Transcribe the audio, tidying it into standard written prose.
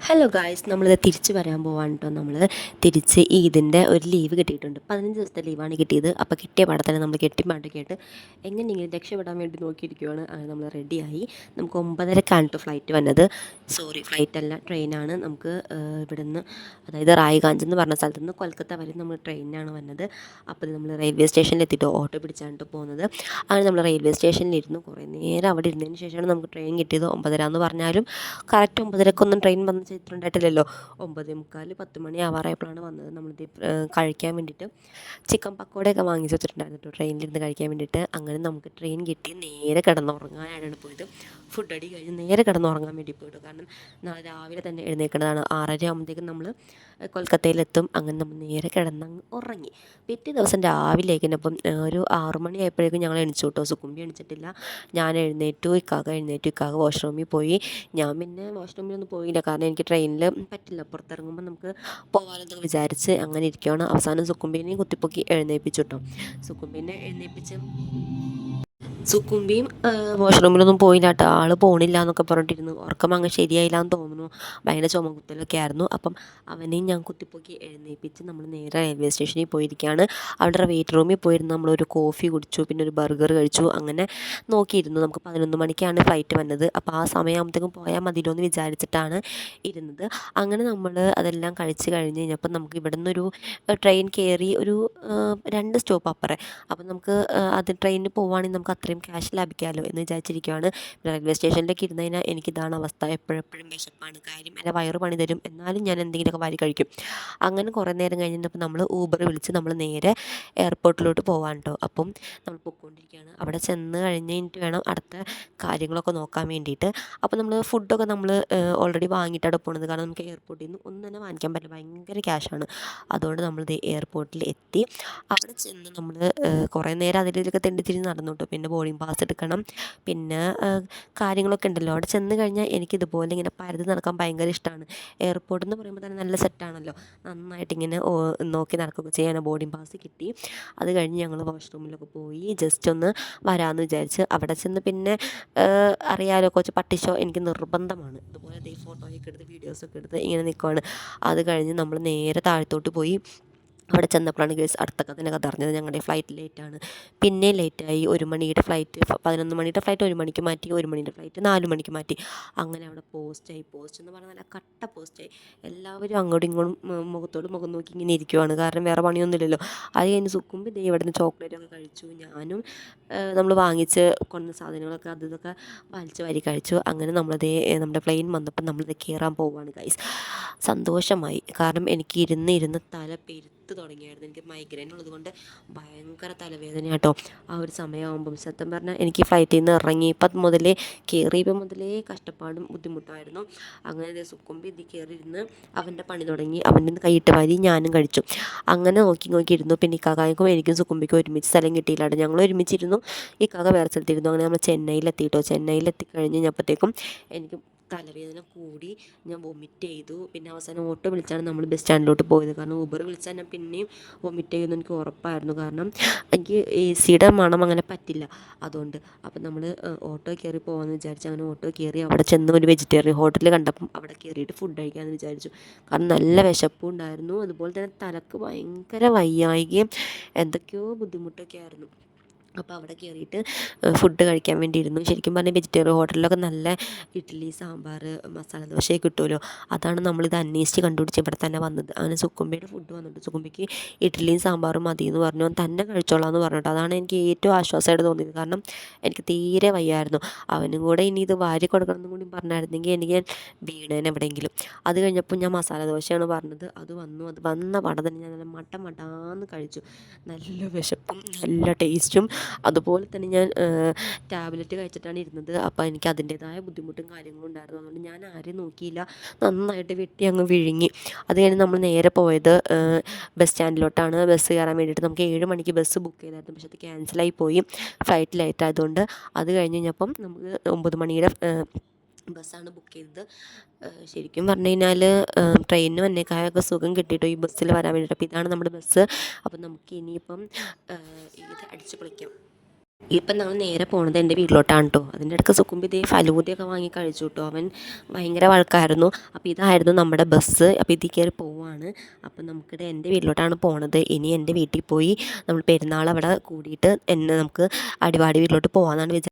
Hello guys, നമ്മളിത് തിരിച്ച് വരാൻ പോവാണ് കേട്ടോ. നമ്മൾ തിരിച്ച് ഈദിൻ്റെ ഒരു ലീവ് കിട്ടിയിട്ടുണ്ട്. 15 ദിവസത്തെ ലീവാണ് കിട്ടിയത്. അപ്പോൾ കിട്ടിയ പാടെ തന്നെ നമ്മൾ കെട്ടിപ്പാട്ടൊക്കെ ആയിട്ട് എങ്ങനെയെങ്കിലും രക്ഷപ്പെടാൻ വേണ്ടി നോക്കിയിരിക്കുവാണ്. അങ്ങനെ നമ്മൾ റെഡിയായി. നമുക്ക് 9:30ക്കാണ് കേട്ടോ ഫ്ലൈറ്റ് വന്നത്. ഫ്ലൈറ്റ് അല്ല, ട്രെയിനാണ്. നമുക്ക് ഇവിടുന്ന്, അതായത് റായ്ഗാഞ്ച് എന്ന് പറഞ്ഞ സ്ഥലത്ത് നിന്ന് കൊൽക്കത്ത വരെ നമ്മൾ ട്രെയിനിനാണ് വന്നത്. അപ്പോൾ നമ്മൾ റെയിൽവേ സ്റ്റേഷനിൽ എത്തിയിട്ട് ഓട്ടോ പിടിച്ചാണ് കേട്ടോ പോകുന്നത്. അങ്ങനെ നമ്മൾ റെയിൽവേ സ്റ്റേഷനിലിരുന്നു. കുറേ നേരം അവിടെ ഇരുന്നതിന് ശേഷമാണ് നമുക്ക് ട്രെയിൻ കിട്ടിയത്. 9:30 എന്ന് പറഞ്ഞാലും കറക്റ്റ് 9:30ക്കൊന്നും ട്രെയിൻ വന്ന് ചെയ്തിട്ടുണ്ടായിട്ടില്ലല്ലോ. 9:45 10 മണി ആവാറായപ്പോഴാണ് വന്നത്. നമ്മളിത് കഴിക്കാൻ വേണ്ടിയിട്ട് ചിക്കൻ പക്കോടയൊക്കെ വാങ്ങിച്ച് വെച്ചിട്ടുണ്ടായിരുന്നു കേട്ടോ, ട്രെയിനിലിരുന്ന് കഴിക്കാൻ വേണ്ടിയിട്ട്. അങ്ങനെ നമുക്ക് ട്രെയിൻ കിട്ടി. നേരെ കിടന്നുറങ്ങാനാണ് പോയത്. ഫുഡ് അടി കഴിഞ്ഞ് നേരെ കിടന്നുറങ്ങാൻ വേണ്ടി പോയിട്ടു. കാരണം നാളെ രാവിലെ തന്നെ എഴുന്നേൽക്കേണ്ടതാണ്. 6:30 ആകുമ്പോഴത്തേക്കും നമ്മൾ കൊൽക്കത്തയിലെത്തും. അങ്ങനെ നമ്മൾ നേരെ കിടന്നങ്ങ് ഉറങ്ങി. പിറ്റേ ദിവസം രാവിലേക്കിനപ്പം ഒരു 6 മണി ആയപ്പോഴേക്കും ഞങ്ങൾ എണിച്ചു കേട്ടോ. സുക്കുമ്പി എണിച്ചിട്ടില്ല, ഞാൻ എഴുന്നേറ്റു. ഇക്കാക്ക വാഷ്റൂമിൽ പോയി. ഞാൻ പിന്നെ വാഷ്റൂമിലൊന്നും പോയില്ല, കാരണം എനിക്ക് ട്രെയിനിൽ പറ്റില്ല. പുറത്തിറങ്ങുമ്പോൾ നമുക്ക് പോകാമെന്നൊക്കെ വിചാരിച്ച് അങ്ങനെ ഇരിക്കുകയാണ്. അവസാനം സുക്കുമ്പീനെയും കുത്തിപ്പൊക്കി എഴുന്നേൽപ്പിച്ചു കേട്ടോ. സുക്കുമ്പീനെ എഴുന്നേൽപ്പിച്ച് സുക്കുമ്പിയും വാഷ്റൂമിലൊന്നും പോയില്ല കേട്ടോ. ആൾ പോണില്ല എന്നൊക്കെ പറഞ്ഞിട്ടിരുന്നു. ഉറക്കം അങ്ങ് ശരിയായില്ല എന്ന് തോന്നുന്നു. ഭയങ്കര ചുമകുത്തലൊക്കെ ആയിരുന്നു. അപ്പം അവനെയും ഞാൻ കുത്തിപ്പൊക്കി എഴുന്നേൽപ്പിച്ച് നമ്മൾ നേരെ റെയിൽവേ സ്റ്റേഷനിൽ പോയിരിക്കുകയാണ്. അവിടെ വെയിറ്റ് റൂമിൽ പോയിരുന്ന് നമ്മളൊരു കോഫി കുടിച്ചു, പിന്നെ ഒരു ബർഗർ കഴിച്ചു. അങ്ങനെ നോക്കിയിരുന്നു. നമുക്ക് 11 മണിക്കാണ് ഫ്ലൈറ്റ് വന്നത്. അപ്പോൾ ആ സമയമാകുമ്പോഴത്തേക്കും പോയാൽ മതിയല്ലോ എന്ന് വിചാരിച്ചിട്ടാണ് ഇരുന്നത്. അങ്ങനെ നമ്മൾ അതെല്ലാം കഴിച്ച് കഴിഞ്ഞ് കഴിഞ്ഞപ്പോൾ നമുക്ക് ഇവിടെ നിന്നൊരു ട്രെയിൻ കയറി ഒരു 2 സ്റ്റോപ്പ് അപ്പുറം. അപ്പം നമുക്ക് അത് ട്രെയിനിന് പോവുകയാണെങ്കിൽ നമുക്ക് അത്രയും ക്യാഷ് ലാഭിക്കാമല്ലോ എന്ന് വിചാരിച്ചിരിക്കുകയാണ്. റെയിൽവേ സ്റ്റേഷനിലേക്ക് ഇരുന്ന് കഴിഞ്ഞാൽ എനിക്കിതാണ് അവസ്ഥ. എപ്പോഴെപ്പോഴും വിശപ്പാണ്. കാര്യം എൻ്റെ വയറ് പണി തരും, എന്നാലും ഞാൻ എന്തെങ്കിലുമൊക്കെ വാരി കഴിക്കും. അങ്ങനെ കുറേ നേരം കഴിഞ്ഞപ്പോൾ നമ്മൾ ഊബർ വിളിച്ച് നമ്മൾ നേരെ എയർപോർട്ടിലോട്ട് പോകാൻ കേട്ടോ. അപ്പം നമ്മൾ പോയിക്കൊണ്ടിരിക്കുകയാണ്. അവിടെ ചെന്ന് കഴിഞ്ഞിട്ട് വേണം അടുത്ത കാര്യങ്ങളൊക്കെ നോക്കാൻ വേണ്ടിയിട്ട്. അപ്പോൾ നമ്മൾ ഫുഡൊക്കെ നമ്മൾ ഓൾറെഡി വാങ്ങിയിട്ടാണ് പോകുന്നത്. കാരണം നമുക്ക് എയർപോർട്ടിൽ നിന്ന് ഒന്നും തന്നെ വാങ്ങിക്കാൻ പറ്റില്ല, ഭയങ്കര ക്യാഷാണ്. അതുകൊണ്ട് നമ്മൾ എയർപോർട്ടിൽ എത്തി. അവിടെ ചെന്ന് നമ്മൾ കുറേ നേരം അതിലൊക്കെ തെണ്ടിത്തിരിഞ്ഞ് നടന്നു കേട്ടോ. പിന്നെ ബോർഡിംഗ് പാസ് എടുക്കണം, പിന്നെ കാര്യങ്ങളൊക്കെ ഉണ്ടല്ലോ. അവിടെ ചെന്ന് കഴിഞ്ഞാൽ എനിക്കിതുപോലെ ഇങ്ങനെ പരതി നടക്കാൻ ഭയങ്കര ഇഷ്ടമാണ്. എയർപോർട്ട് എന്ന് പറയുമ്പോൾ തന്നെ നല്ല സെറ്റാണല്ലോ, നന്നായിട്ടിങ്ങനെ നോക്കി നടക്കുകയൊക്കെ ചെയ്യാൻ. ബോർഡിംഗ് പാസ് കിട്ടി. അത് കഴിഞ്ഞ് ഞങ്ങൾ വാഷ്റൂമിലൊക്കെ പോയി ജസ്റ്റ് ഒന്ന് വരാമെന്ന് വിചാരിച്ച് അവിടെ ചെന്ന് പിന്നെ അറിയാലോ, കുറച്ച് പട്ടി ഷോ എനിക്ക് നിർബന്ധമാണ്. അതുപോലെ ഫോട്ടോയൊക്കെ എടുത്ത് വീഡിയോസൊക്കെ എടുത്ത് ഇങ്ങനെ നിൽക്കുവാണ്. അത് കഴിഞ്ഞ് നമ്മൾ നേരെ താഴത്തോട്ട് പോയി. അവിടെ ചെന്നപ്പോഴാണ് ഗേൾസ് അടുത്ത കഥ അറിഞ്ഞത്. ഞങ്ങളുടെ ഫ്ലൈറ്റ് ലേറ്റാണ്. പിന്നെ ലേറ്റായി. 1 മണിയുടെ ഫ്ലൈറ്റ് 11 മണിയുടെ ഫ്ലൈറ്റ് 1 മണിക്ക് മാറ്റി, 1 മണിയുടെ ഫ്ലൈറ്റ് 4 മണിക്ക് മാറ്റി. അങ്ങനെ അവിടെ പോസ്റ്റ് എന്ന് പറഞ്ഞാൽ നല്ല കട്ട പോസ്റ്റായി. എല്ലാവരും അങ്ങോട്ടും ഇങ്ങോട്ടും മുഖത്തോട് മുഖം നോക്കി ഇങ്ങനെ ഇരിക്കുവാണ്, കാരണം വേറെ പണിയൊന്നുമില്ലല്ലോ. അത് കഴിഞ്ഞ് സുക്കുമ്പോൾ ഇവിടെ നിന്ന് ചോക്ലേറ്റൊക്കെ കഴിച്ചു. ഞാനും നമ്മൾ വാങ്ങിച്ച് കൊണ്ട സാധനങ്ങളൊക്കെ ഇതൊക്കെ വലിച്ചു വാരി കഴിച്ചു. അങ്ങനെ നമ്മുടെ പ്ലെയിൻ വന്നപ്പോൾ നമ്മളിത് കയറാൻ പോവുകയാണ് ഗൈസ്. സന്തോഷമായി, കാരണം എനിക്ക് ഇരുന്ന് തല തുടങ്ങിയായിരുന്നു. എനിക്ക് മൈഗ്രെയിൻ ഉള്ളത് കൊണ്ട് ഭയങ്കര തലവേദന കേട്ടോ ആ ഒരു സമയമാകുമ്പം. സത്യം പറഞ്ഞാൽ എനിക്ക് ഫ്ലൈറ്റിൽ നിന്ന് ഇറങ്ങിയപ്പം മുതലേ കയറിയപ്പോൾ മുതലേ കഷ്ടപ്പാടും ബുദ്ധിമുട്ടായിരുന്നു. അങ്ങനെ സുക്കുമ്പി കയറിയിരുന്ന് അവൻ്റെ പണി തുടങ്ങി. അവൻ്റെ നിന്ന് കൈയിട്ട് വാരി ഞാനും കഴിച്ചു. അങ്ങനെ നോക്കിയിരുന്നു. പിന്നെ ഇക്കാക്കും എനിക്കും സുക്കുമ്പിക്കും ഒരുമിച്ച് സ്ഥലം കിട്ടിയില്ലാണ്ട് ഞങ്ങൾ ഒരുമിച്ചിരുന്നു. ഇക്കാക്ക വേറെ സ്ഥലത്തിരുന്നു. അങ്ങനെ നമ്മൾ ചെന്നൈയിലെത്തിയിട്ടോ. ചെന്നൈയിലെത്തിക്കഴിഞ്ഞ് കഴിഞ്ഞപ്പോഴത്തേക്കും എനിക്ക് തലവേദന കൂടി, ഞാൻ വൊമിറ്റ് ചെയ്തു. പിന്നെ അവസാനം ഓട്ടോ വിളിച്ചാണ് നമ്മൾ ബസ് സ്റ്റാൻഡിലോട്ട് പോയത്. കാരണം ഊബർ വിളിച്ചാൽ ഞാൻ പിന്നെയും വൊമിറ്റ് ചെയ്യുമെന്ന് എനിക്ക് ഉറപ്പായിരുന്നു. കാരണം എനിക്ക് AC-യുടെ മണം അങ്ങനെ പറ്റില്ല, അതുകൊണ്ട്. അപ്പം നമ്മൾ ഓട്ടോ കയറി പോകാമെന്ന് വിചാരിച്ചു. അങ്ങനെ ഓട്ടോ കയറി അവിടെ ചെന്ന് ഒരു വെജിറ്റേറിയൻ ഹോട്ടൽ കണ്ടപ്പം അവിടെ കയറിയിട്ട് ഫുഡ് കഴിക്കാമെന്ന് വിചാരിച്ചു. കാരണം നല്ല വിശപ്പും ഉണ്ടായിരുന്നു. അതുപോലെ തന്നെ തലക്ക് ഭയങ്കര വയ്യായികയും എന്തൊക്കെയോ ബുദ്ധിമുട്ടൊക്കെ ആയിരുന്നു. അപ്പോൾ അവിടെ കയറിയിട്ട് ഫുഡ് കഴിക്കാൻ വേണ്ടി ഇരുന്നു. ശരിക്കും പറഞ്ഞാൽ വെജിറ്റേറിയൻ ഹോട്ടലിലൊക്കെ നല്ല ഇഡ്ഡലി, സാമ്പാർ, മസാല ദോശയൊക്കെ കിട്ടുമല്ലോ. അതാണ് നമ്മളിത് അന്വേഷിച്ച് കണ്ടുപിടിച്ച് ഇവിടെ തന്നെ വന്നത്. അങ്ങനെ സുക്കുമ്പിയുടെ ഫുഡ് വന്നിട്ട് സുക്കുമ്പിക്ക് ഇഡ്ഡലിയും സാമ്പാറും മതി എന്ന് പറഞ്ഞു. അവൻ തന്നെ കഴിച്ചോളാം എന്ന് പറഞ്ഞിട്ട്. അതാണ് എനിക്ക് ഏറ്റവും ആശ്വാസമായിട്ട് തോന്നിയത്. കാരണം എനിക്ക് തീരെ വയ്യായിരുന്നു. അവനും കൂടെ ഇനി ഇത് വാരി കൊടുക്കണം എന്നും കൂടി പറഞ്ഞായിരുന്നെങ്കിൽ എനിക്ക് വീണേനെ എവിടെയെങ്കിലും. അത് കഴിഞ്ഞപ്പോൾ ഞാൻ മസാല ദോശയാണ് പറഞ്ഞത്. അത് വന്ന പാടെ തന്നെ ഞാൻ നല്ല മട്ടാന്ന് കഴിച്ചു. നല്ല വിശപ്പും നല്ല ടേസ്റ്റും. അതുപോലെ തന്നെ ഞാൻ ടാബ്ലറ്റ് കഴിച്ചിട്ടാണ് ഇരുന്നത്. അപ്പോൾ എനിക്ക് അതിൻ്റേതായ ബുദ്ധിമുട്ടും കാര്യങ്ങളും ഉണ്ടായിരുന്നു. അതുകൊണ്ട് ഞാൻ ആരെയും നോക്കിയില്ല, നന്നായിട്ട് വെട്ടി അങ്ങ് വിഴുങ്ങി. അത് കഴിഞ്ഞ് നമ്മൾ നേരെ പോയത് ബസ് സ്റ്റാൻഡിലോട്ടാണ്. ബസ് കയറാൻ വേണ്ടിയിട്ട് നമുക്ക് 7 മണിക്ക് ബസ് ബുക്ക് ചെയ്തായിരുന്നു, പക്ഷേ അത് ക്യാൻസലായി പോയി, ഫ്ലൈറ്റ് ലേറ്റ് ആയതുകൊണ്ട്. അത് കഴിഞ്ഞ് കഴിഞ്ഞപ്പം നമുക്ക് 9 മണിയുടെ ബസ്സാണ് ബുക്ക് ചെയ്തത്. ശരിക്കും പറഞ്ഞു കഴിഞ്ഞാൽ ട്രെയിനിന് വന്നേക്കായൊക്കെ സുഖം കിട്ടിയിട്ടോ ഈ ബസ്സിൽ വരാൻ വേണ്ടിയിട്ട്. അപ്പോൾ ഇതാണ് നമ്മുടെ ബസ്. അപ്പം നമുക്ക് ഇനിയിപ്പം ഇത് അടിച്ച് പൊളിക്കാം. ഇപ്പം ഞങ്ങൾ നേരെ പോണത് എൻ്റെ വീട്ടിലോട്ടാണ് കേട്ടോ. അതിൻ്റെ ഇടയ്ക്ക് സുക്കുമ്പി ഇതേ ഫലൂദയൊക്കെ വാങ്ങി കഴിച്ചു കേട്ടോ. അവൻ ഭയങ്കര വഴക്കായിരുന്നു. അപ്പോൾ ഇതായിരുന്നു നമ്മുടെ ബസ്. അപ്പോൾ ഇതിൽ കയറി പോവാണ്. അപ്പം നമുക്കിടെ എൻ്റെ വീട്ടിലോട്ടാണ് പോണത്. ഇനി എൻ്റെ വീട്ടിൽ പോയി നമ്മൾ പെരുന്നാൾ അവിടെ കൂടിയിട്ട് നമുക്ക് അടിവാടി വീട്ടിലോട്ട് പോകാമെന്നാണ് വിചാരിച്ചത്.